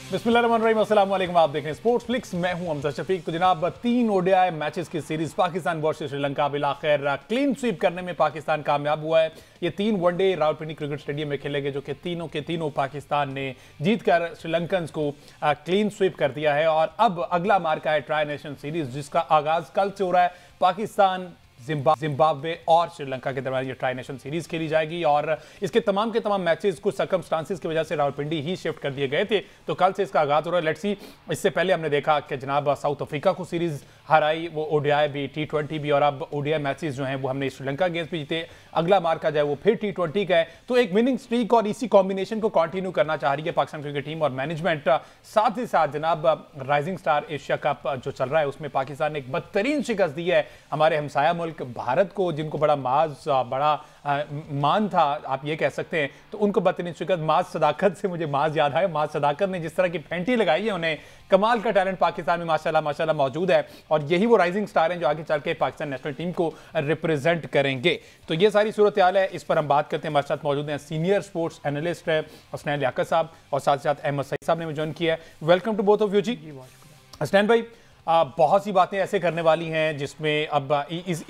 बिस्मिल्लाहिर्रहमानिर्रहीम, अस्सलाम वालेकुम। आप देख रहे हैं स्पोर्ट्स फ्लिक्स, मैं हूं हमजा शफीक। तो जनाब 3 ओडीआई मैचेस की सीरीज पाकिस्तान वर्सेस श्रीलंका बिलाखिर क्लीन स्वीप करने में पाकिस्तान कामयाब हुआ है। ये 3 वनडे रावलपिंडी क्रिकेट स्टेडियम में खेले गए, जो कि तीनों के तीनों पाकिस्तान ने जीतकर श्रीलंकन्स को क्लीन स्वीप कर दिया है। और अब अगला मार्का है ट्राई नेशन सीरीज, जिसका आगाज कल से हो रहा है। पाकिस्तान, जिम्बाब्वे और श्रीलंका के दरमियान ये ट्राई नेशन सीरीज खेली जाएगी और इसके तमाम के तमाम मैचेस कुछ सर्कमस्टांसिस की वजह से रावलपिंडी ही शिफ्ट कर दिए गए थे। तो कल से इसका आगाज हो रहा है। लेट्स सी, इससे पहले हमने देखा कि जनाब साउथ अफ्रीका को सीरीज हराई, वो ओडीआई भी, T20 भी, और अब ओडीआई मैचेस जो हैं वो हमने श्रीलंका अगेंस्ट भी जीते। अगला मार्का जाए वो फिर T20 का है। तो एक विनिंग स्ट्रीक और इसी कॉम्बिनेशन को कंटिन्यू करना चाह रही है पाकिस्तान क्रिकेट टीम और मैनेजमेंट। साथ ही साथ जनाब राइजिंग स्टार एशिया कप जो चल रहा है उसमें पाकिस्तान ने एक बदतरीन शिकस्त दी है हमारे हमसाया मुल्क भारत को, जिनको बड़ा मान था, आप ये कह सकते हैं। तो उनको बदतरीन शिकस्त, माज सदाकत से मुझे माज याद है। माज सदाकत ने जिस तरह की फेंटी लगाई है उन्हें, कमाल का टैलेंट पाकिस्तान में माशाल्लाह मौजूद है और यही वो राइजिंग स्टार हैं जो आगे चल के पाकिस्तान नेशनल टीम को रिप्रेजेंट करेंगे। तो ये सारी सूरत हाल है, इस पर हम बात करते हैं। हमारे साथ मौजूद हैं सीनियर स्पोर्ट्स एनालिस्ट है हसनैन लियाकत साहब और साथ साथ अहमद सईद साहब ने मुझे ज्वाइन किया है। Welcome to both of you ji. Hasnain भाई, बहुत सी बातें ऐसे करने वाली हैं जिसमें अब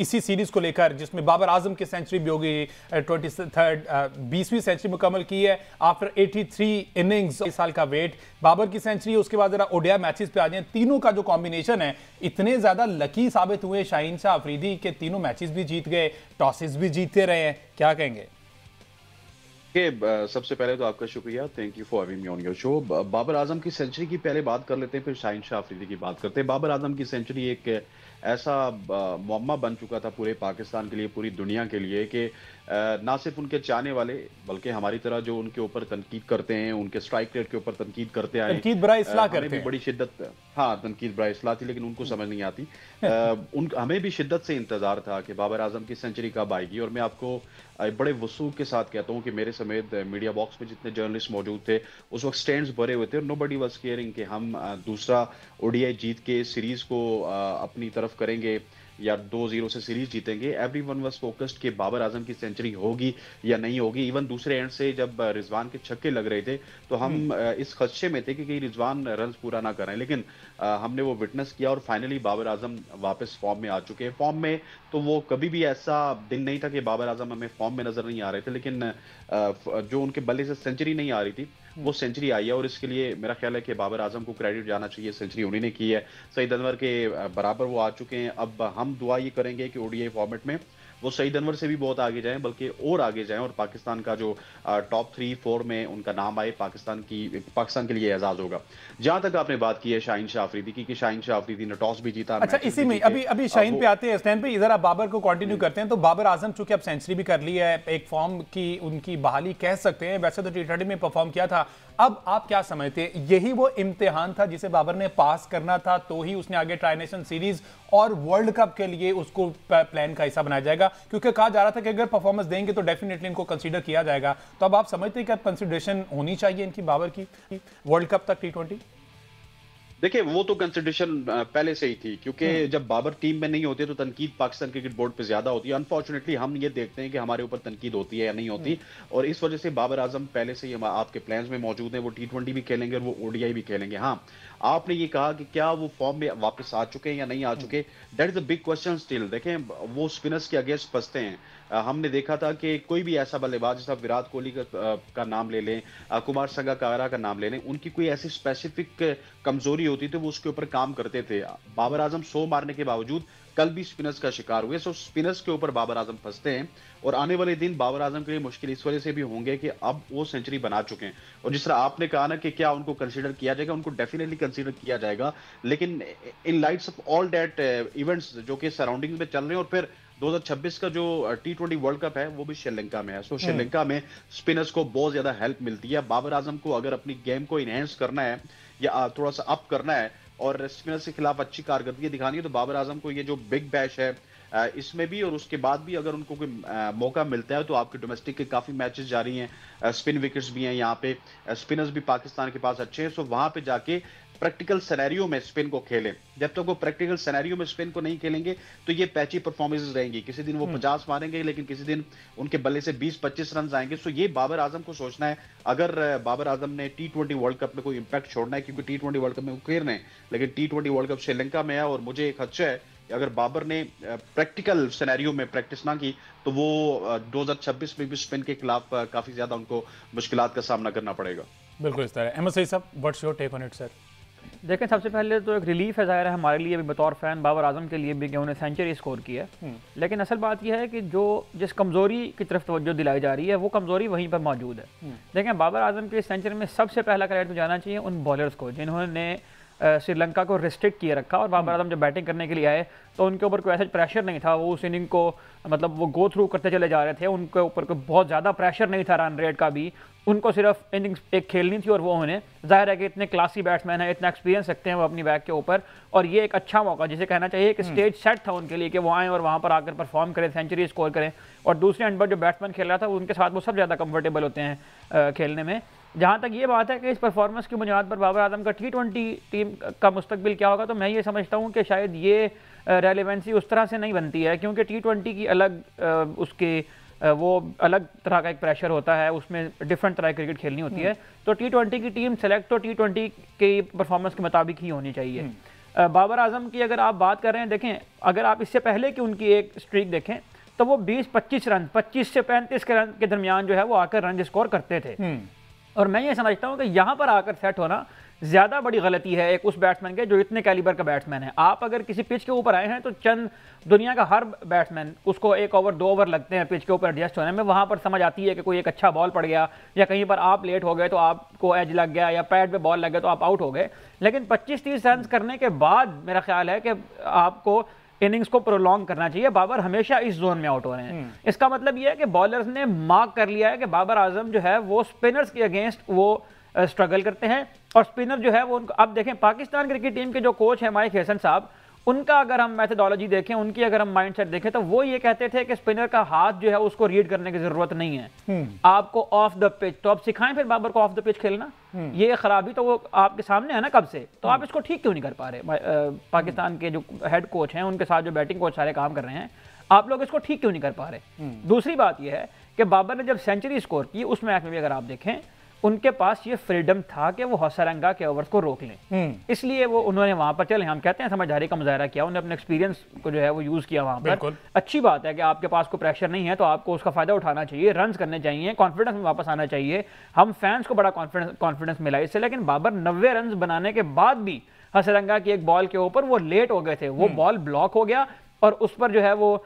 इसी सीरीज को लेकर, जिसमें बाबर आजम की सेंचुरी भी होगी, 20वीं सेंचुरी मुकम्मल की है आफ्टर 83 इनिंग्स। इस साल का वेट बाबर की सेंचुरी, उसके बाद जरा ओडीआई मैचेस पे आ जाए। तीनों का जो कॉम्बिनेशन है, इतने ज्यादा लकी साबित हुए शाहीन शाह अफरीदी के, तीनों मैचेस भी जीत गए, टॉसेस भी जीतते रहे हैं, क्या कहेंगे? सबसे पहले तो आपका शुक्रिया, thank you for having me on your show. Babar Azam की सेंचुरी की पहले बात कर लेते हैं, फिर शाहीन शाह अफरीदी की बात करते हैं। बाबर आजम की सेंचुरी एक ऐसा मुअम्मा बन चुका था पूरे पाकिस्तान के लिए, पूरी दुनिया के लिए, कि ना सिर्फ उनके चाहने वाले बल्कि हमारी तरह जो उनके ऊपर तनकीद करते हैं, उनके स्ट्राइक रेट के ऊपर तनकीद करते आए, तनकीद बरा इस्लाह करते हैं, बड़ी शिद्दत, हाँ तनकीद बरा इस्लाह थी, लेकिन उनको समझ नहीं आती। हमें भी शिद्दत से इंतजार था कि बाबर आजम की सेंचुरी कब आएगी। और मैं आपको बड़े वसूख के साथ कहता हूं कि मेरे समेत मीडिया बॉक्स में जितने जर्नलिस्ट मौजूद थे उस वक्त स्टैंड्स भरे हुए थे और नोबडी वाज केयरिंग कि हम दूसरा ओडीआई जीत के सीरीज को अपनी तरफ करेंगे या 2-0 से सीरीज जीतेंगे। एवरीवन वाज फोकस्ड कि बाबर आजम की सेंचुरी होगी या नहीं होगी। इवन दूसरे एंड से जब रिजवान के छक्के लग रहे थे तो हम इस खदशे में थे कि कहीं रिजवान रन पूरा ना करें, लेकिन हमने वो विटनेस किया और फाइनली बाबर आजम वापस फॉर्म में आ चुके हैं। फॉर्म में तो वो कभी भी ऐसा दिन नहीं था कि बाबर आजम हमें फॉर्म में नजर नहीं आ रहे थे, लेकिन जो उनके बल्ले से सेंचुरी नहीं आ रही थी वो सेंचुरी आई है और इसके लिए मेरा ख्याल है कि बाबर आजम को क्रेडिट जाना चाहिए। सेंचुरी उन्हीं ने की है, सईद अनवर के बराबर वो आ चुके हैं। अब हम दुआ ये करेंगे कि ओडीआई फॉर्मेट में वो सईद अनवर से भी बहुत आगे जाएं, बल्कि और आगे जाएं और पाकिस्तान का जो टॉप 3-4 में उनका नाम आए, पाकिस्तान के लिए एजाज होगा। जहां तक आपने बात की है शाहीन शाह अफरीदी की, कि शाहीन शाह अफरीदी ने टॉस भी जीता। अच्छा, इसी में अभी शाहीन पे आते हैं। स्टैंड पे इधर आप बाबर को कंटिन्यू करते हैं। तो बाबर आजम चूंकि अब सेंचुरी भी कर ली है, एक फॉर्म की उनकी बहाली कह सकते हैं, वैसे तो T20 में परफॉर्म किया था। अब आप क्या समझते हैं, यही वो इम्तिहान था जिसे बाबर ने पास करना था, तो ही उसने आगे ट्राई नेशन सीरीज और वर्ल्ड कप के लिए उसको प्लान का हिस्सा बनाया जाएगा? क्योंकि कहा जा रहा था कि अगर परफॉर्मेंस देंगे तो डेफिनेटली इनको कंसीडर किया जाएगा। तो अब आप समझते हैं कि कंसिडरेशन होनी चाहिए इनकी बाबर की वर्ल्ड कप तक T20? देखिए, वो तो कंसिडरेशन पहले से ही थी, क्योंकि जब बाबर टीम में नहीं होते तो तनकीद पाकिस्तान क्रिकेट बोर्ड पे ज्यादा होती है। अनफॉर्चुनेटली हम ये देखते हैं कि हमारे ऊपर तनकीद होती है या नहीं होती, और इस वजह से बाबर आजम पहले से ही आपके प्लान्स में मौजूद हैं। वो T20 भी खेलेंगे और वो ओडीआई भी खेलेंगे। हाँ, आपने ये कहा कि क्या वो फॉर्म में वापस आ चुके हैं या नहीं आ चुके, that is a big question still. देखें, वो स्पिनर्स के अगेंस्ट फंसते हैं। हमने देखा था कि कोई भी ऐसा बल्लेबाज, जैसा विराट कोहली का नाम ले लें, कुमार संगकारा का नाम ले लें, उनकी कोई ऐसी स्पेसिफिक कमजोरी होती थी वो उसके ऊपर काम करते थे। बाबर आजम 100 मारने के बावजूद कल भी स्पिनर्स का शिकार हुए। सो स्पिनर्स के ऊपर बाबर आजम फंसते हैं और आने वाले दिन बाबर आजम के लिए मुश्किल इस वजह से भी होंगे कि अब वो सेंचुरी बना चुके हैं। और जिस तरह आपने कहा ना कि क्या उनको कंसीडर किया जाएगा, उनको डेफिनेटली कंसीडर किया जाएगा, लेकिन in lights of all that events जो कि सराउंडिंग्स में चल रहे हैं, और फिर 2026 का जो T20 वर्ल्ड कप है वो भी श्रीलंका में है। सो श्रीलंका में स्पिनर्स को बहुत ज्यादा हेल्प मिलती है। बाबर आजम को अगर अपनी गेम को इनहेंस करना है या थोड़ा सा अप करना है और स्पिनर्स के खिलाफ अच्छी कारकर्दगी दिखानी है, तो बाबर आजम को ये जो बिग बैश है इसमें भी और उसके बाद भी अगर उनको कोई मौका मिलता है तो आपके डोमेस्टिक के काफी मैचेस जारी हैं, स्पिन विकेट्स भी हैं यहाँ पे, स्पिनर्स भी पाकिस्तान के पास अच्छे हैं, सो वहां पे जाके प्रैक्टिकल सिनेरियो में स्पिन को खेलें। जब तक वो प्रैक्टिकल सिनेरियो में स्पिन को नहीं खेलेंगे तो ये पैची परफॉर्मेंसेस रहेंगी, किसी दिन वो 50 मारेंगे लेकिन किसी दिन उनके बल्ले से 20-25 रन आएंगे। सो ये बाबर आजम को सोचना है, अगर बाबर आजम ने T20 वर्ल्ड कप में कोई इंपैक्ट छोड़ना है, क्योंकि T20 वर्ल्ड कप में वो खेल रहे हैं लेकिन T20 वर्ल्ड कप श्रीलंका में है, और मुझे एक खदशा है अगर बाबर ने प्रैक्टिकल सिनेरियो में प्रैक्टिस ना की तो वो 2026 में भी स्पिन के खिलाफ काफी ज्यादा उनको मुश्किलात का सामना करना पड़ेगा। बिल्कुल इस तरह। Ahmed Saeed Sahab, what's your take on it sir? देखें, सबसे पहले तो एक रिलीफ है ज़ाहिर है हमारे लिए भी बतौर फ़ैन, बाबर आजम के लिए भी कि उन्हें सेंचुरी स्कोर की है। लेकिन असल बात यह है कि जिस कमज़ोरी की तरफ तवज्जो दिलाई जा रही है वो कमज़ोरी वहीं पर मौजूद है। देखें, बाबर आजम की सेंचुरी में सबसे पहला क्रेडिट जाना चाहिए उन बॉलर्स को जिन्होंने श्रीलंका को रिस्ट्रिक्ट किए रखा, और बाबर आजम जब बैटिंग करने के लिए आए तो उनके ऊपर कोई ऐसा प्रेशर नहीं था, वो उस इनिंग को मतलब वो गो थ्रू करते चले जा रहे थे, उनके ऊपर कोई बहुत ज़्यादा प्रेशर नहीं था रन रेट का भी, उनको सिर्फ इनिंग्स एक खेलनी थी और वो उन्हें जाहिर है कि इतने क्लासी बैट्समैन है, इतना एक्सपीरियंस रखते हैं वो अपनी बैक के ऊपर, और ये एक अच्छा मौका जिसे कहना चाहिए कि स्टेज सेट था उनके लिए कि वो आएँ और वहाँ पर आकर परफॉर्म करें, सेंचुरी स्कोर करें। और दूसरे एंड पर जो बैट्समैन खेल रहा था उनके साथ वो सब ज़्यादा कंफर्टेबल होते हैं खेलने में। जहाँ तक ये बात है कि इस परफॉर्मेंस की बुनियाद पर बाबर आजम का T20 टीम का मुस्तकबिल क्या होगा, तो मैं ये समझता हूँ कि शायद ये रेलेवेंसी उस तरह से नहीं बनती है, क्योंकि T20 की अलग उसके वो अलग तरह का एक प्रेशर होता है, उसमें डिफरेंट तरह की क्रिकेट खेलनी होती है। तो T20 की टीम सेलेक्ट तो T20 की परफॉर्मेंस के मुताबिक ही होनी चाहिए। बाबर आजम की अगर आप बात कर रहे हैं, देखें अगर आप इससे पहले की उनकी एक स्ट्रीक देखें तो वो 20-25 रन, 25 से 35 के रन के दरमियान जो है वो आकर रन स्कोर करते थे। और मैं ये समझता हूँ कि यहाँ पर आकर सेट होना ज़्यादा बड़ी गलती है एक उस बैट्समैन के जो इतने कैलिबर का बैट्समैन है। आप अगर किसी पिच के ऊपर आए हैं तो चंद दुनिया का हर बैट्समैन उसको 1 ओवर 2 ओवर लगते हैं पिच के ऊपर एडजस्ट होने में, वहाँ पर समझ आती है कि कोई एक अच्छा बॉल पड़ गया या कहीं पर आप लेट हो गए तो आपको एज लग गया या पैड पे बॉल लग गया तो आप आउट हो गए। लेकिन 25-30 रन करने के बाद मेरा ख्याल है कि आपको इनिंग्स को प्रोलॉन्ग करना चाहिए। बाबर हमेशा इस जोन में आउट हो रहे हैं। इसका मतलब यह है कि बॉलर्स ने मार्क कर लिया है कि बाबर आजम जो है वो स्पिनर्स के अगेंस्ट वो स्ट्रगल करते हैं, और स्पिनर जो है वो उनको अब देखें पाकिस्तान क्रिकेट टीम के जो कोच है माइक हसन साहब, उनका अगर हम मेथडोलॉजी देखें, उनकी अगर हम माइंडसेट देखें तो वो ये कहते थे कि स्पिनर का हाथ जो है उसको रीड करने की जरूरत नहीं है, आपको ऑफ द पिच, तो आप सिखाएं फिर बाबर को ऑफ द पिच खेलना। ये खराबी तो वो आपके सामने है ना कब से, तो आप इसको ठीक क्यों नहीं कर पा रहे? पाकिस्तान के जो हेड कोच हैं उनके साथ जो बैटिंग कोच सारे काम कर रहे हैं, आप लोग इसको ठीक क्यों नहीं कर पा रहे? दूसरी बात यह है कि बाबर ने जब सेंचुरी स्कोर की उस मैच में भी अगर आप देखें उनके पास ये फ्रीडम था कि वो हौसरंगा के ओवर्स को रोक लें, इसलिए वो उन्होंने वहां पर चले, हम कहते हैं समझदारी का मुजाहरा किया, उन्होंने अपने एक्सपीरियंस को जो है वो यूज किया वहां पर। अच्छी बात है कि आपके पास कोई प्रेशर नहीं है तो आपको उसका फायदा उठाना चाहिए, रन करने चाहिए, कॉन्फिडेंस में वापस आना चाहिए। हम फैंस को बड़ा कॉन्फिडेंस मिला इससे, लेकिन बाबर 90 रन बनाने के बाद भी हौसरंगा की एक बॉल के ऊपर वो लेट हो गए थे, वो बॉल ब्लॉक हो गया और उस पर जो है वो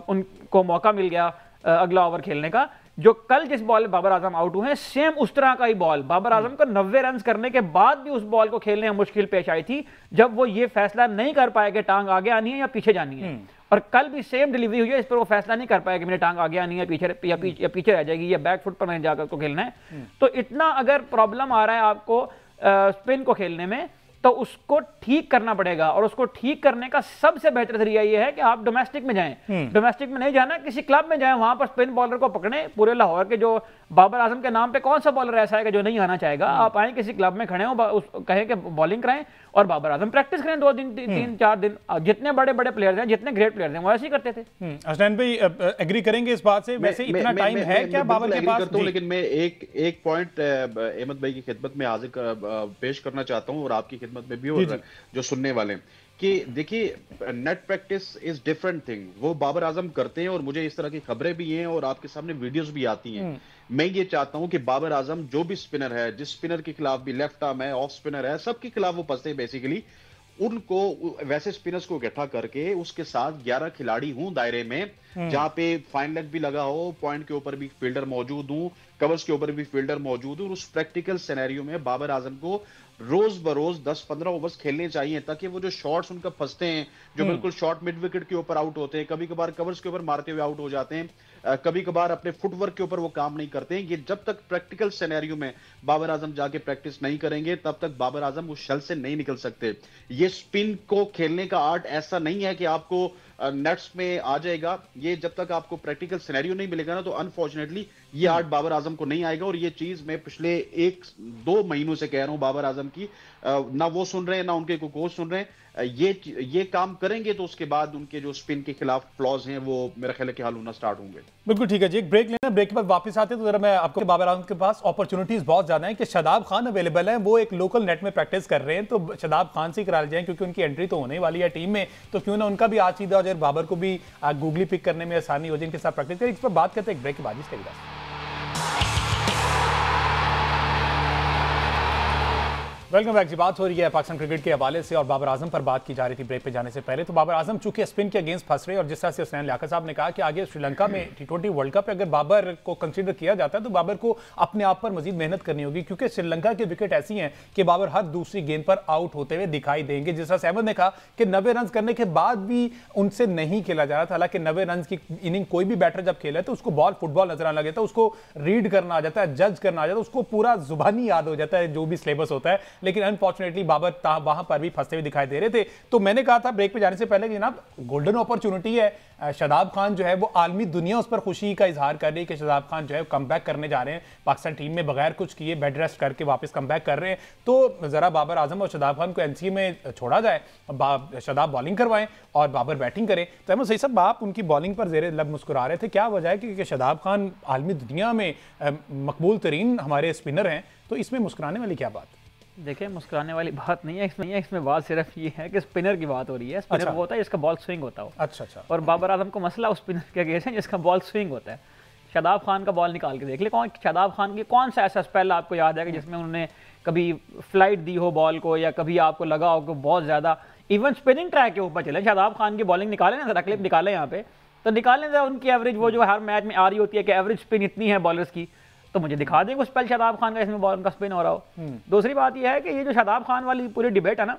उनको मौका मिल गया अगला ओवर खेलने का। जो कल जिस बॉल बाबर आजम आउट हुए हैं सेम उस तरह का ही बॉल बाबर आजम को 90 रन करने के बाद भी उस बॉल को खेलने में मुश्किल पेश आई थी, जब वो ये फैसला नहीं कर पाए कि टांग आगे आनी है या पीछे जानी है। और कल भी सेम डिलीवरी हुई है, इस पर वो फैसला नहीं कर पाया कि मेरी टांग आगे आनी है या पीछे रह जाएगी या बैक फुट पर मैंने जाकर उसको खेलना है। तो इतना अगर प्रॉब्लम आ रहा है आपको स्पिन को खेलने में तो उसको ठीक करना पड़ेगा, और उसको ठीक करने का सबसे बेहतर तरीका यह है कि आप डोमेस्टिक में जाएं। डोमेस्टिक में नहीं जाना, किसी क्लब में जाएं, वहां पर स्पिन बॉलर को पकड़ें। पूरे लाहौर के जो बाबर आजम के नाम पे कौन सा बॉलर ऐसा है जो नहीं आना चाहेगा? आप आए किसी क्लब में खड़े हो, कहें कि बॉलिंग कराएं और बाबर आजम प्रैक्टिस करें 2 दिन 3-4 दिन। जितने बड़े बड़े प्लेयर्स हैं, जितने ग्रेट प्लेयर्स हैं, वो ऐसे ही करते थे। अशनान भाई एग्री करेंगे इस बात से? वैसे इतना टाइम है क्या बाबर के पास? लेकिन मैं एक पॉइंट अहमद भाई की खिदमत में हाजिर पेश करना चाहता हूं और आपकी खिदमत में भी और जो सुनने वाले, कि देखिए net practice is different thing, वो बाबर आजम करते हैं और मुझे इस तरह की खबरें भी हैं और आपके सामने वीडियोस भी आती हैं। मैं ये चाहता हूं कि बाबर आजम जो भी स्पिनर है, जिस स्पिनर के खिलाफ भी, लेफ्ट आर्म है, ऑफ स्पिनर है, सबके खिलाफ वो फंसते हैं बेसिकली, उनको वैसे स्पिनर्स को इकट्ठा करके उसके साथ 11 खिलाड़ी हूं दायरे में, जहां पे फाइन लेग भी लगा हो, पॉइंट के ऊपर भी फील्डर मौजूद हूं, कवर्स के ऊपर भी फील्डर मौजूद हूं, और उस प्रैक्टिकल सिनेरियो में बाबर आजम को रोज बरोज 10-15 ओवर्स खेलने चाहिए, ताकि वो जो शॉट्स उनका फंसते हैं, जो बिल्कुल शॉर्ट मिड विकेट के ऊपर आउट होते हैं, कभी कभार कवर्स के ऊपर मारते हुए आउट हो जाते हैं, कभी कभार अपने फुटवर्क के ऊपर वो काम नहीं करते हैं। ये जब तक प्रैक्टिकल सिनेरियो में बाबर आजम जाके प्रैक्टिस नहीं करेंगे तब तक बाबर आजम उस शल से नहीं निकल सकते। ये स्पिन को खेलने का आर्ट ऐसा नहीं है कि आपको नेट्स में आ जाएगा, ये जब तक आपको प्रैक्टिकल सिनेरियो नहीं मिलेगा ना, तो अनफॉर्चुनेटली ये आर्ट बाबर आजम को नहीं आएगा। और ये चीज मैं पिछले 1-2 महीनों से कह रहा हूं बाबर आजम की, ना वो सुन रहे हैं ना उनके कोच सुन रहे हैं। ये काम करेंगे तो उसके बाद उनके जो स्पिन के खिलाफ फ्लॉज हैं वो मेरा ख्याल है कि हल होना स्टार्ट होंगे। बिल्कुल ठीक है जी, एक ब्रेक लेना, ब्रेक के बाद वापस आते हैं। तो जरा मैं आपको, बाबर आजम के पास अपॉर्चुनिटीज बहुत ज्यादा हैं कि शादाब खान अवेलेबल है, वो एक लोकल नेट में प्रैक्टिस कर रहे हैं, तो शादाब खान से करा जाए क्योंकि उनकी एंट्री तो होने वाली है टीम में, तो क्यों ना उनका भी आज सीधा हो जाए, बाबर को भी गूगली पिक करने में आसानी हो जाए, इनके साथ प्रैक्टिस करें। इस पर बात करते हैं एक ब्रेक के बाद। वेलकम बैक जी। बात हो रही है पाकिस्तान क्रिकेट के हवाले से और बाबर आजम पर बात की जा रही थी ब्रेक पे जाने से पहले। तो बाबर आजम चूंकि स्पिन के अगेंस्ट फंस रहे और जिस तरह से हुसैन लियाकत साहब ने कहा कि आगे श्रीलंका में T20 वर्ल्ड कप अगर बाबर को कंसीडर किया जाता है तो बाबर को अपने आप पर मजीद मेहनत करनी होगी, क्योंकि श्रीलंका की विकेट ऐसी हैं कि बाबर हर दूसरी गेंद पर आउट होते हुए दिखाई देंगे। जिस तरह से अहमद ने कहा कि 90 रन करने के बाद भी उनसे नहीं खेला जा रहा था, हालांकि 90 रन की इनिंग कोई भी बैटर जब खेला है तो उसको बॉल फुटबॉल नजर आने लगे था, उसको रीड करना आ जाता है, जज करना आ जाता है, उसको पूरा जुबानी याद हो जाता है जो भी सिलेबस होता है। लेकिन अनफॉर्चुनेटली बाबर वहां पर भी फंसते हुए दिखाई दे रहे थे। तो मैंने कहा था ब्रेक पे जाने से पहले कि जनाब गोल्डन अपॉर्चुनिटी है, शादाब खान जो है वो आलमी दुनिया उस पर खुशी का इजहार कर रही है कि शादाब खान जो है कमबैक करने जा रहे हैं, पाकिस्तान टीम में बगैर कुछ किए बेड रेस्ट करके वापस कमबैक कर रहे हैं। तो जरा बाबर आजम और शादाब खान को एनसीए में छोड़ा जाए, शादाब बॉलिंग करवाएं और बाबर बैटिंग करें। तो अहमद सही साहब, आप उनकी बॉलिंग पर जेरे लब मुस्कुरा रहे थे, क्या वजह है कि शादाब खान आलमी दुनिया में मकबूल तरीन हमारे स्पिनर हैं, तो इसमें मुस्कुराने वाली क्या बात? देखिए, मुस्कुराने वाली बात नहीं है इसमें बात सिर्फ ये है कि स्पिनर की बात हो रही है। स्पिनर अच्छा। वो होता है जिसका बॉल स्विंग होता हो। अच्छा। और बाबर आजम को मसला उस स्पिनर के अगेंस्ट है जिसका बॉल स्विंग होता है। शादाब खान का बॉल निकाल के देख ले, शादाब खान की कौन सा ऐसा स्पेल आपको याद है कि जिसमें उन्होंने कभी फ्लाइट दी हो बॉल को, या कभी आपको लगा हो कि बहुत ज़्यादा इवन स्पिनिंग ट्रैक के ऊपर चले। शादाब खान की बॉलिंग निकालें ना, जरा क्लिप निकालें यहाँ पे, तो निकालें जरा उनकी एवरेज, वो जो हर मैच में आ रही होती है कि एवरेज स्पिन इतनी है बॉलर्स की, तो मुझे दिखा दें कुछ स्पेल शादाब खान का इसमें बॉल का स्पिन हो रहा हो। दूसरी बात यह है कि ये जो शादाब खान वाली पूरी डिबेट है ना,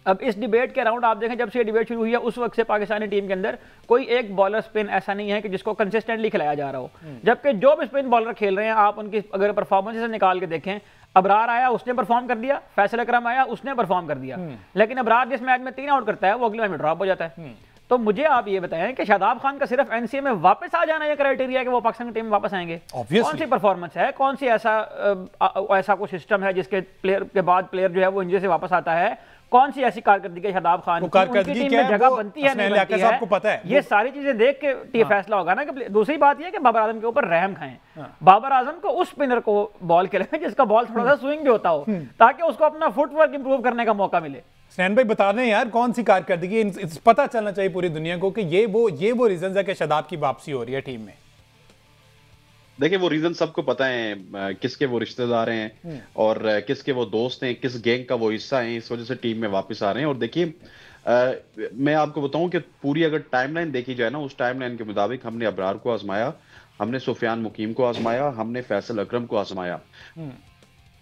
अब इस डिबेट के अराउंड आप देखें जब से ये डिबेट शुरू हुई है उस वक्त से पाकिस्तानी टीम के अंदर कोई एक बॉलर स्पिन ऐसा नहीं है कि जिसको कंसिस्टेंटली खिलाया जा रहा हो। जबकि जो भी स्पिन बॉलर खेल रहे हैं आप उनकी अगर परफॉर्मेंस से निकाल के देखें, अबरार आया उसने परफॉर्म कर दिया, फैसल अकरम आया उसने परफॉर्म कर दिया, लेकिन अबरार जिस मैच में 3 आउट करता है वो अगले मैच में ड्रॉप हो जाता है। तो मुझे आप ये बताएं कि शादाब खान का सिर्फ एनसीए में वापस आ जाना ये क्राइटेरिया है कि वो पाकिस्तान की टीम में वापस आएंगे? कौन सी परफॉर्मेंस है, कौन सी ऐसा कोई सिस्टम है जिसके प्लेयर के बाद प्लेयर जो है वो इंजरी से वापस आता है? कौन सी ऐसी कारकर्दगी शादाब खान की उनकी टीम में जगह बनती है नहीं बनती है, आपको पता है? ये सारी चीजें देख के फैसला होगा ना। कि दूसरी बात यह है कि बाबर आजम के ऊपर रहम खाएं। बाबर आजम को उस स्पिनर को बॉल खेलें जिसका बॉल थोड़ा सा स्विंग भी होता हो, ताकि उसको अपना फुटवर्क इंप्रूव करने का मौका मिले। स्नैन भाई बता दें यार, कौन सी कारकर्दगी, पता चलना चाहिए पूरी दुनिया को कि ये वो रीजन है कि शादाब की वापसी हो रही है टीम में। देखिए, वो रीजन सबको पता है, किसके वो रिश्तेदार हैं और किसके वो दोस्त हैं, किस गैंग का वो हिस्सा है, इस वजह से टीम में वापस आ रहे हैं। और देखिए, मैं आपको बताऊं कि पूरी अगर टाइमलाइन देखी जाए ना, उस टाइमलाइन के मुताबिक हमने अबरार को आजमाया, हमने सुफियान मुकीम को आजमाया, हमने फैसल अकरम को आजमाया,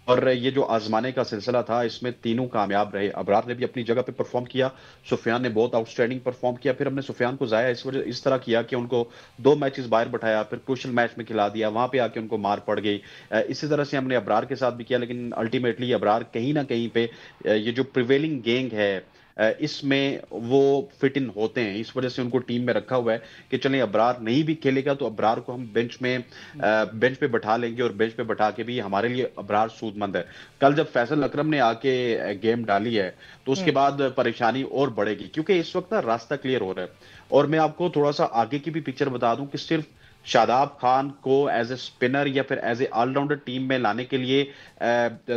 और ये जो आजमाने का सिलसिला था इसमें तीनों कामयाब रहे। अबरार ने भी अपनी जगह पे परफॉर्म किया, सुफियान ने बहुत आउटस्टैंडिंग परफॉर्म किया। फिर हमने सुफियान को जाया इस तरह किया कि उनको 2 मैचेस बाहर बैठाया, फिर क्रूशियल मैच में खिला दिया, वहां पे आके उनको मार पड़ गई। इसी तरह से हमने अबरार के साथ भी किया, लेकिन अल्टीमेटली अबरार कहीं ना कहीं पे ये जो प्रिवेलिंग गैंग है इसमें वो फिट इन होते हैं, इस वजह से उनको टीम में रखा हुआ है कि चलें अबरार नहीं भी खेलेगा तो अबरार को हम बेंच पे बैठा लेंगे, और बेंच पे बैठा के भी हमारे लिए अबरार सूदमंद है। कल जब फैसल अकरम ने आके गेम डाली है तो उसके बाद परेशानी और बढ़ेगी, क्योंकि इस वक्त ना रास्ता क्लियर हो रहा है। और मैं आपको थोड़ा सा आगे की भी पिक्चर बता दूं कि सिर्फ शादाब खान को एज ए स्पिनर या फिर एज ए ऑलराउंडर टीम में लाने के लिए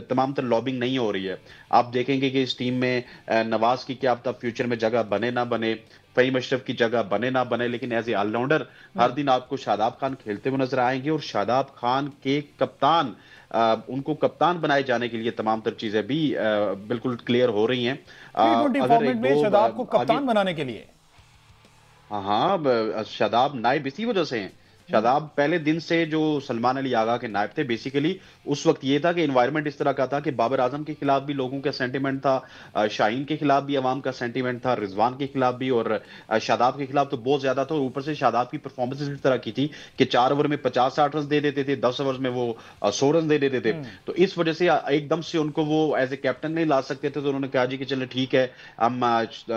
तमाम तर लॉबिंग नहीं हो रही है। आप देखेंगे कि इस टीम में नवाज की क्या पता फ्यूचर में जगह बने ना बने, फहीम अशरफ की जगह बने ना बने, लेकिन एज ए ऑलराउंडर हर दिन आपको शादाब खान खेलते हुए नजर आएंगे। और शादाब खान के कप्तान उनको कप्तान बनाए जाने के लिए तमाम तर चीजें भी बिल्कुल क्लियर हो रही हैं। शादाब को कप्तान बनाने के लिए, हाँ, शादाब नाइब इसी वजह से हैं। शादाब पहले दिन से जो सलमान अली आगा के नायब थे, बेसिकली उस वक्त ये था कि एनवायरनमेंट इस तरह का था कि बाबर आजम के खिलाफ भी लोगों का सेंटीमेंट था, शाहीन के खिलाफ भी अवाम का सेंटीमेंट था, रिजवान के खिलाफ भी, और शादाब के खिलाफ तो बहुत ज्यादा था। और ऊपर से शादाब की परफॉर्मेंस इस तरह की थी कि 4 ओवर में 50-60 रन दे देते थे, 10 ओवर में वो 100 रन दे देते थे। तो इस वजह से एकदम से उनको वो एज ए कैप्टन नहीं ला सकते थे, तो उन्होंने कहा जी कि चले ठीक है, हम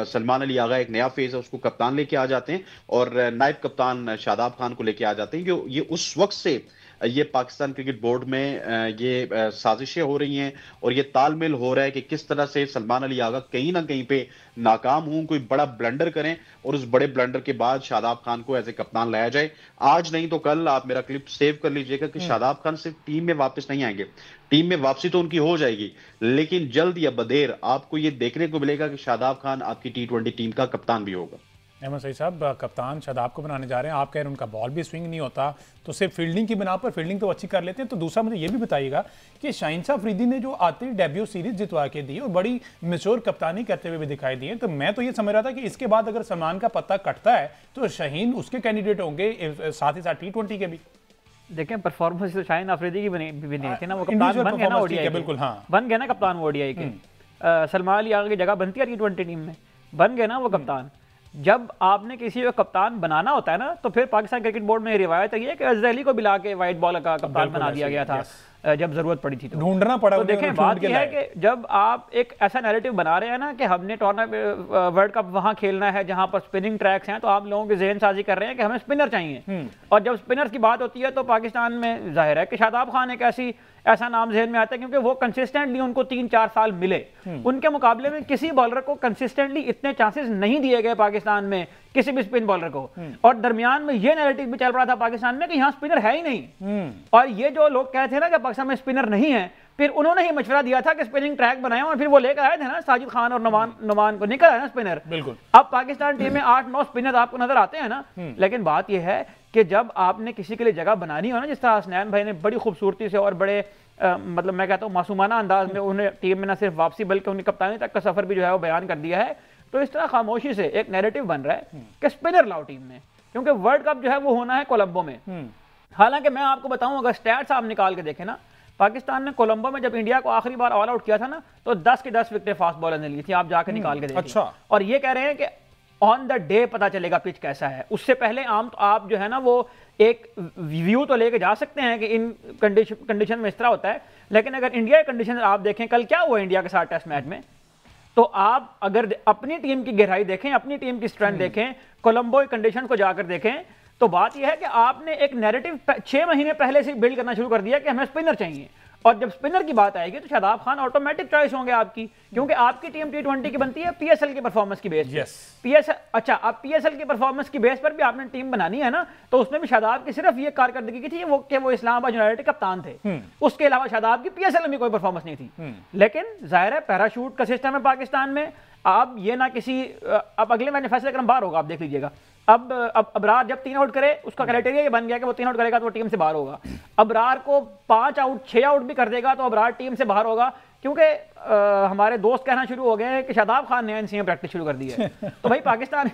सलमान अली आगा एक नया फेज है उसको कप्तान लेके आ जाते हैं, और नायब कप्तान शादाब खान को लेके आ जाते हैं। ये उस वक्त से ये पाकिस्तान क्रिकेट बोर्ड में ये साजिशें हो रही हैं, और ये तालमेल हो रहा है कि किस तरह से सलमान अली आगा कहीं ना कहीं पे नाकाम हों, कोई बड़ा ब्लंडर करें, और उस बड़े ब्लंडर के बाद शादाब खान को एज ए कप्तान लाया जाए। आज नहीं तो कल, आप मेरा क्लिप सेव कर लीजिएगा कि शादाब खान सिर्फ टीम में वापस नहीं आएंगे, टीम में वापसी तो उनकी हो जाएगी, लेकिन जल्द या बदेर आपको ये देखने को मिलेगा कि शादाब खान आपकी T20 टीम का कप्तान भी होगा। अहमद सईद साहब, कप्तान शादाब को बनाने जा रहे हैं, आप कह रहे हैं उनका बॉल भी स्विंग नहीं होता, तो सिर्फ फील्डिंग की बिना पर, फील्डिंग तो अच्छी कर लेते हैं। तो दूसरा मुझे ये भी बताइएगा कि शाहीन शाह अफरीदी ने जो आती डेब्यू सीरीज जितवा के दी और बड़ी मैच्योर कप्तानी करते हुए भी दिखाई दी है, तो मैं तो ये समझ रहा था कि इसके बाद अगर सलमान का पत्ता कटता है तो शाहीन उसके कैंडिडेट होंगे, साथ ही साथ T20 के भी। देखें परफॉर्मेंस तो शाहीन अफरीदी की भी नहीं थी ना, वो कप्तान बन गया ना ओडीआई, बिल्कुल हाँ बन गया ना कप्तान वो ओडीआई के। सलमान अली आगा की जगह बनती है T20 टीम में, बन गए ना वो कप्तान। जब आपने किसी को कप्तान बनाना होता है ना, तो फिर पाकिस्तान क्रिकेट बोर्ड में रिवायत है कि अजहर अली को बुला के वाइट बॉल का कप्तान बना दिया गया था जब जरूरत पड़ी थी, तो ढूंढना पड़ा। तो देखें बात यह है कि जब आप एक ऐसा नैरेटिव बना रहे हैं ना कि हमने टूर्नामेंट वर्ल्ड कप वहां खेलना है जहां पर स्पिनिंग ट्रैक्स हैं, तो आप लोगों की ज़हन साजी कर रहे हैं कि हमें स्पिनर चाहिए। और जब स्पिनर की बात होती है तो पाकिस्तान में जाहिर है कि शादाब खान एक ऐसा नाम ज़हन में आता है, क्योंकि वो कंसिस्टेंटली उनको 3-4 साल मिले। उनके मुकाबले में किसी बॉलर को कंसिस्टेंटली इतने चांसेस नहीं दिए गए पाकिस्तान में, किसी भी स्पिन बॉलर को। और दरमियान में ये नैरेटिव भी चल रहा था पाकिस्तान में कि यहाँ स्पिनर है ही नहीं। और ये जो लोग कहते थे ना कि पाकिस्तान में स्पिनर नहीं है, फिर उन्होंने ही मशवरा दिया था कि स्पिनिंग ट्रैक बनाएं, और फिर वो लेकर आए थे ना साजिद खान और नुमान को, निकल आए ना स्पिनर। बिल्कुल। अब पाकिस्तान टीम में 8-9 स्पिनर आपको नजर आते हैं ना, लेकिन बात यह है कि जब आपने किसी के लिए जगह बनानी हो ना, जिस तरह हसनैन भाई ने बड़ी खूबसूरती से और बड़े मतलब मैं कहता हूँ मासूमाना अंदाज में उन्हें टीम में न सिर्फ वापसी बल्कि उनकी कप्तानी तक का सफर भी जो है वो बयान कर दिया है, तो इस तरह खामोशी से एक नैरेटिव बन रहा है कि स्पिनर लाओ टीम में, क्योंकि वर्ल्ड कप जो है वो होना है कोलंबो में। हालांकि मैं आपको बताऊं, अगर स्टैट्स आप निकाल के देखें ना, पाकिस्तान ने कोलंबो में जब इंडिया को आखिरी बार ऑल आउट किया था ना, तो 10 की 10 विकेटें फास्ट बॉलर ने ली थी, आप जाके निकाल के देखिए। अच्छा। और ये कह रहे हैं कि ऑन द डे पता चलेगा पिच कैसा है, उससे पहले आप जो है ना वो एक व्यू तो लेके जा सकते हैं कि इन कंडीशन में इस तरह होता है, लेकिन अगर इंडिया की कंडीशन आप देखें, कल क्या हुआ इंडिया के साथ टेस्ट मैच में, तो आप अगर अपनी टीम की गहराई देखें, अपनी टीम की स्ट्रेंथ देखें, कोलंबो की कंडीशन को जाकर देखें, तो बात यह है कि आपने एक नैरेटिव 6 महीने पहले से बिल्ड करना शुरू कर दिया कि हमें स्पिनर चाहिए। और जब स्पिनर की बात आएगी तो शादाब खान ऑटोमेटिक चॉइस होंगे आपकी, क्योंकि आपकी टीम T20 की बनती है PSL की परफॉर्मेंस की बेस पर। PSL अच्छा, अब PSL की परफॉर्मेंस की बेस पर भी आपने टीम बनानी है ना, तो उसमें भी शादाब की सिर्फ ये कारकर्दगी की थी कि वो इस्लामाबाद यूनाइटेड कप्तान थे, उसके अलावा शादाब की PSL में कोई परफॉर्मेंस नहीं थी। लेकिन जाहिर है पैराशूट का सिस्टम है पाकिस्तान में, आप ये ना किसी अब अगले मैच में फैसला करना बाहर होगा, आप देख लीजिएगा। अब अबरार जब 3 आउट करे, उसका क्राइटेरिया ये बन गया कि वो 3 आउट करेगा तो वो टीम से बाहर होगा। अबरार को 5 आउट 6 आउट भी कर देगा तो अबरार टीम से बाहर होगा, क्योंकि हमारे दोस्त कहना शुरू हो गए हैं कि शादाब खान ने एनसीएम प्रैक्टिस शुरू कर दी है। तो भाई पाकिस्तान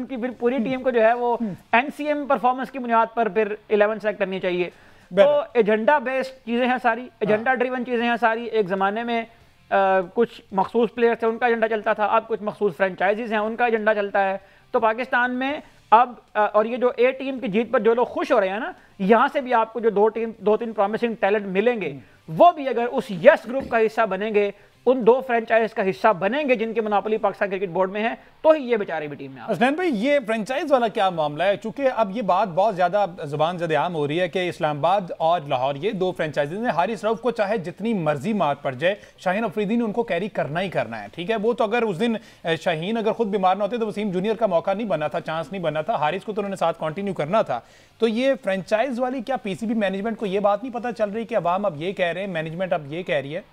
की फिर पूरी टीम को जो है वो एनसीएम परफॉर्मेंस की बुनियाद पर फिर 11 सेलेक्ट करनी चाहिए। तो एजेंडा बेस्ड चीजें हैं सारी, एजेंडा ड्रिवन चीजें हैं सारी। एक जमाने में कुछ मखसूस प्लेयर्स थे, उनका एजेंडा चलता था, अब कुछ मखसूस फ्रेंचाइजीज हैं, उनका एजेंडा चलता है। तो पाकिस्तान में अब और ये जो ए टीम की जीत पर जो लोग खुश हो रहे हैं ना, यहां से भी आपको जो 2-3 प्रॉमिसिंग टैलेंट मिलेंगे, वो भी अगर उस यस ग्रुप का हिस्सा बनेंगे, उन 2 फ्रेंचाइज का हिस्सा बनेंगे जिनकी मोनोपोली पाकिस्तान क्रिकेट बोर्ड में है, तो ही ये बेचारे भी टीम में आए। हसनैन भाई, ये फ्रेंचाइज वाला क्या मामला है? चूंकि अब ये बात बहुत ज्यादा जुबान ज़द-ए-आम हो रही है कि इस्लामाबाद और लाहौर, ये 2 फ्रेंचाइजीज ने हारिस रऊफ को चाहे जितनी मर्जी मार पड़ जाए, शाहीन अफरीदी ने उनको कैरी करना ही करना है। ठीक है, वो तो अगर उस दिन शाहीन अगर खुद बीमार ना होते तो वसीम जूनियर का मौका नहीं बना था, चांस नहीं बना था, हारिस को तो उन्होंने साथ कंटिन्यू करना था। तो ये फ्रेंचाइज वाली क्या पीसीबी मैनेजमेंट को ये बात नहीं पता चल रही कि अवाम अब ये कह रहे हैं, मैनेजमेंट अब ये कह रही है?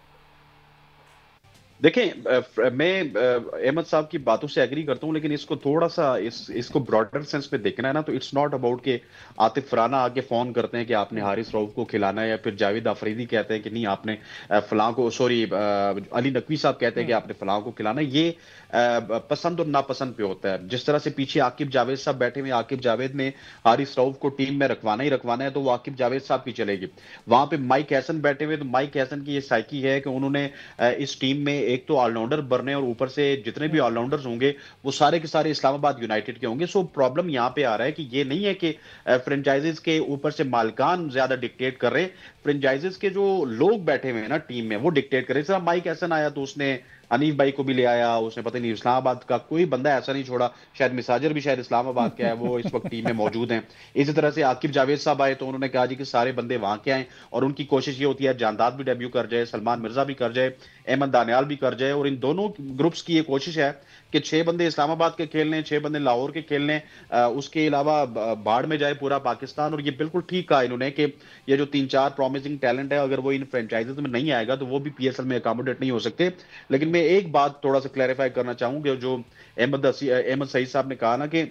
देखें, मैं अहमद साहब की बातों से एग्री करता हूं, लेकिन इसको थोड़ा सा इसको ब्रॉडर सेंस में देखना है ना, तो इट्स नॉट अबाउट के आतिफ फराना आके फोन करते हैं कि आपने हारिस रऊफ को खिलाना है, या फिर जावेद अफरीदी कहते हैं कि नहीं आपने फलां को, सॉरी अली नकवी साहब कहते हैं कि आपने फलां को खिलाना है। ये पसंद और नापसंद पे होता है। जिस तरह से पीछे आकिब जावेद साहब बैठे हुए, आकिब जावेद ने हारिस रऊफ को टीम में रखवाना ही रखवाना है, तो वो आकिब जावेद साहब की चलेगी। वहां पे माइक हैसन बैठे हुए, तो माइक हैसन की ये साइकी है कि उन्होंने इस टीम में एक तो ऑलराउंडर बनने, और ऊपर से जितने भी ऑलराउंडर्स होंगे वो सारे के सारे इस्लामाबाद यूनाइटेड के होंगे। सो प्रॉब्लम यहां पे आ रहा है कि ये नहीं है कि फ्रेंचाइजीज के ऊपर से मालिकान ज्यादा डिक्टेट कर रहे, फ्रेंचाइजीज के जो लोग बैठे हुए हैं ना टीम में वो डिक्टेट कर रहे। सर माइक हैसन आया तो उसने हनीफ भाई को भी ले आया, उसने पता नहीं इस्लामाबाद का कोई बंदा ऐसा नहीं छोड़ा, शायद मिसाजर भी शायद इस्लामाबाद का है, वो इस वक्त टीम में मौजूद हैं। इसी तरह से आकिब जावेद साहब आए तो उन्होंने कहा जी कि सारे बंदे वहां के आए, और उनकी कोशिश ये होती है जानदाद भी डेब्यू कर जाए, सलमान मिर्जा भी कर जाए, अहमद दानियाल भी कर जाए, और इन दोनों ग्रुप्स की ये कोशिश है कि 6 बंदे इस्लामाबाद के खेल लें, 6 बंदे लाहौर के खेल लें, उसके अलावा बाढ़ में जाए पूरा पाकिस्तान। और ये बिल्कुल ठीक कहा इन्होंने कि ये जो 3-4 प्रॉमिसिंग टैलेंट है, अगर वो इन फ्रेंचाइजीज में नहीं आएगा तो वो भी पीएसएल में अकोमोडेट नहीं हो सकते। लेकिन मैं एक बात थोड़ा सा क्लैरिफाई करना चाहूंगा, जो अहमद सईद साहब ने कहा ना कि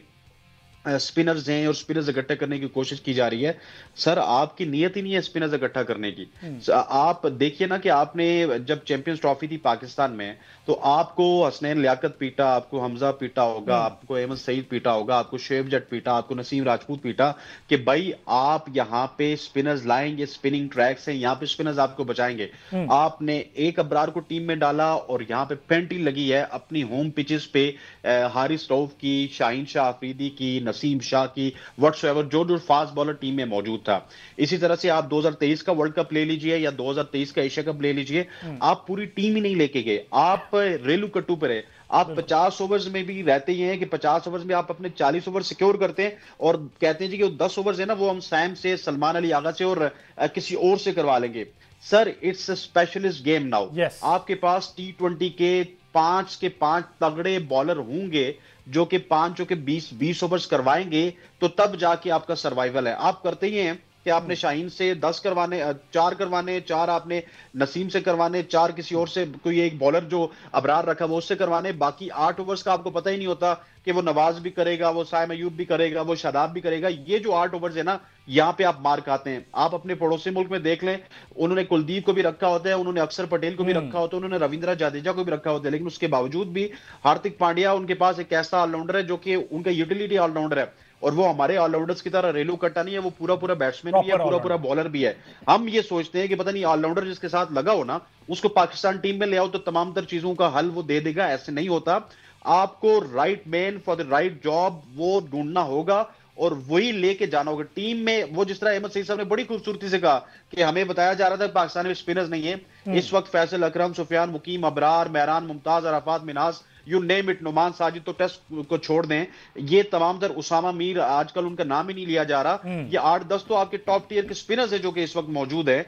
स्पिनर्स हैं और स्पिनर्स इकट्ठा करने की कोशिश की जा रही है। सर आपकी नियत ही नहीं है स्पिनर्स इकट्ठा करने की। आप देखिए ना कि आपने जब चैंपियंस ट्रॉफी थी पाकिस्तान में, तो आपको हसनैन लियाकत पीटा, आपको हमजा पीटा होगा, आपको अहमद सईद पीटा होगा, आपको शोएब जट पीटा, आपको नसीम राजपूत पीटा, कि भाई आप यहाँ पे स्पिनर्स लाएंगे, स्पिनिंग ट्रैक्स हैं, यहाँ पे स्पिनर्स आपको बचाएंगे। आपने एक अब्रार को टीम में डाला और यहाँ पे पेंटी लगी है अपनी होम पिचेस पे हारिस रऊफ की, शाहीन शाह अफरीदी की, नसीम शाह की, व्हाटसोएवर जो फास्ट बॉलर टीम में मौजूद था। इसी तरह से आप 2023 का वर्ल्ड कप ले लीजिए या 2023 का एशिया कप ले लीजिए, आप पूरी टीम ही नहीं लेके गए, आप रेलू कट्टू पर है। आप 50 ओवर्स में भी रहते ही हैं कि 50 ओवर्स में आप अपने 40 ओवर सिक्योर करते हैं और कहते हैं जी कि 10 ओवर्स है ना वो हम सैम से, सलमान अली आगा से और किसी और से करवा लेंगे। Sir it's a specialist game now. आपके पास T20 के 5 तगड़े बॉलर होंगे जो कि 20 ओवर्स करवाएंगे, तो तब जाके आपका सर्वाइवल है। आप करते ही हैं कि आपने शाहीन से 10 करवाने, 4 करवाने, 4 आपने नसीम से करवाने, 4 किसी और से, कोई एक बॉलर जो अबरार रखा वो उससे करवाने, बाकी 8 ओवर्स का आपको पता ही नहीं होता कि वो नवाज भी करेगा, वो साइम अयूब भी करेगा, वो शादाब भी करेगा। ये जो 8 ओवर्स है ना, यहाँ पे आप मार खाते हैं। आप अपने पड़ोसी मुल्क में देख लें, उन्होंने कुलदीप को भी रखा होता है, उन्होंने अक्षर पटेल को भी रखा होता है, उन्होंने रविंद्र जडेजा को भी रखा होता है, लेकिन उसके बावजूद भी हार्दिक पांड्या उनके पास एक ऐसा ऑलराउंडर है जो कि उनका यूटिलिटी ऑलराउंडर है, और वो हमारे ऑलराउंडर्स की तरह रेलू कट्टा नहीं है, वो पूरा बैट्समैन भी है, पूरा बॉलर भी है। हम ये सोचते हैं कि पता नहीं ऑलराउंडर जिसके साथ लगा हो ना उसको पाकिस्तान टीम में ले आओ तो तमाम तर चीजों का हल वो दे देगा, ऐसे नहीं होता। आपको right man for the right job वो ढूंढना होगा और वही लेके जाना होगा टीम में। वो जिस तरह अहमद सईद साहब ने बड़ी खूबसूरती से कहा कि हमें बताया जा रहा था पाकिस्तान में स्पिनर्स नहीं है, इस वक्त Faisal Akram, Sufiyan Muqeem, Abrar, Mehran Mumtaz, Arafat Minhas, you name it, Noman Sajid तो टेस्ट को छोड़ दें, ये तमाम तर, उसामा मीर आजकल उनका नाम ही नहीं लिया जा रहा, ये 8-10 तो आपके टॉप टियर के स्पिनर्स है जो कि इस वक्त मौजूद है।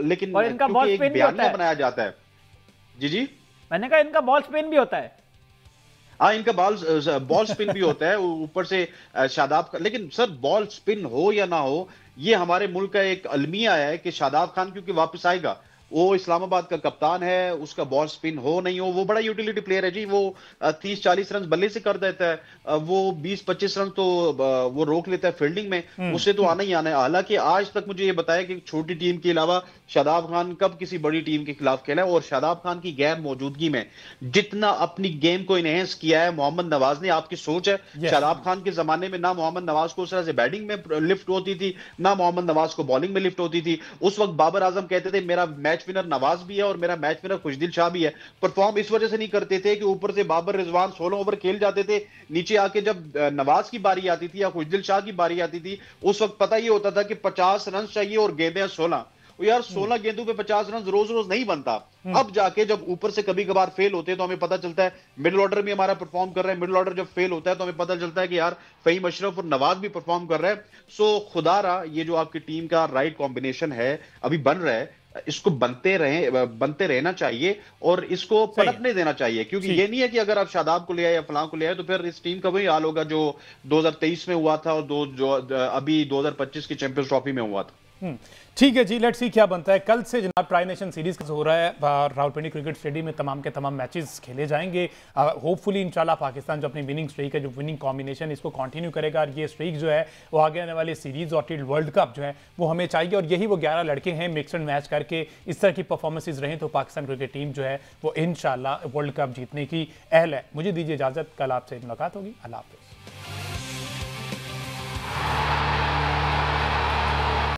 लेकिन क्योंकि एक बयानिया बनाया जाता है। जी मैंने कहा इनका बॉल स्पिन भी होता है। हाँ, इनका बॉल स्पिन भी होता है ऊपर से शादाब का। लेकिन सर बॉल स्पिन हो या ना हो, ये हमारे मुल्क का एक अलमिया है कि शादाब खान क्योंकि वापस आएगा, वो इस्लामाबाद का कप्तान है, उसका बॉल स्पिन हो नहीं हो, वो बड़ा यूटिलिटी प्लेयर है जी। वो 30-40 रन बल्ले से कर देता है, वो 20-25 रन तो वो रोक लेता है फील्डिंग में, उससे तो आना ही आना है। हालांकि आज तक मुझे ये बताया कि छोटी टीम के अलावा शादाब खान कब किसी बड़ी टीम के खिलाफ खेला है, और शादाब खान की गैर मौजूदगी में जितना अपनी गेम को इनहेंस किया है मोहम्मद नवाज ने, आपकी सोच है शादाब खान के जमाने में ना मोहम्मद नवाज को उस तरह से बैटिंग में लिफ्ट होती थी, ना मोहम्मद नवाज को बॉलिंग में लिफ्ट होती थी। उस वक्त बाबर आजम कहते थे मेरा मैच विनर नवाज भी है और मेरा मैच विनर खुशदिल शाह भी है। परफॉर्म इस वजह से नहीं करते थे कि ऊपर से बाबर रिजवान 16 ओवर खेल जाते थे, नीचे आके जब नवाज की बारी आती थी या खुशदिल शाह की बारी आती थी, उस वक्त पता ये होता था कि 50 रन चाहिए और गेंदें 16। यार 16 गेंदों पे 50 रन रोज रोज नहीं बनता। अब जाके जब ऊपर से कभी कभार फेल होते हैं तो हमें पता चलता है, मिडिल ऑर्डर भी हमारा परफॉर्म कर रहा है, मिडिल ऑर्डर जब फेल होता है तो हमें पता चलता है कि यार फहीम अशरफ और नवाज भी परफॉर्म कर रहे हैं। सो खुदारा ये जो आपकी टीम का राइट कॉम्बिनेशन है अभी बन रहा है, इसको बनते रहना चाहिए और इसको पलटने देना चाहिए, क्योंकि ये नहीं है कि अगर आप शादाब को ले आए या फलां को ले आए तो फिर इस टीम का वही हाल होगा जो 2023 में हुआ था और जो अभी 2025 की चैंपियंस ट्रॉफी में हुआ था। ठीक है जी, लेट्स सी क्या बनता है। कल से जनाब ट्राई नेशन सीरीज हो रहा है, रावलपिंडी क्रिकेट स्टेडियम में तमाम के तमाम मैचेस खेले जाएंगे। होपफुली इंशाल्लाह पाकिस्तान जो अपनी विनिंग स्ट्रीक है, जो विनिंग कॉम्बिनेशन, इसको कंटिन्यू करेगा और ये स्ट्रीक जो है वो आगे आने वाली सीरीज और टी वर्ल्ड कप जो है वो हमें चाहिए। और यही वो 11 लड़के हैं मिक्सड मैच करके इस तरह की परफॉर्मेंसेज रहें तो पाकिस्तान क्रिकेट टीम जो है वो इंशाल्लाह वर्ल्ड कप जीतने की अहल है। मुझे दीजिए इजाजत, कल आपसे मुलाकात होगी। अल्लाह हाफिज़।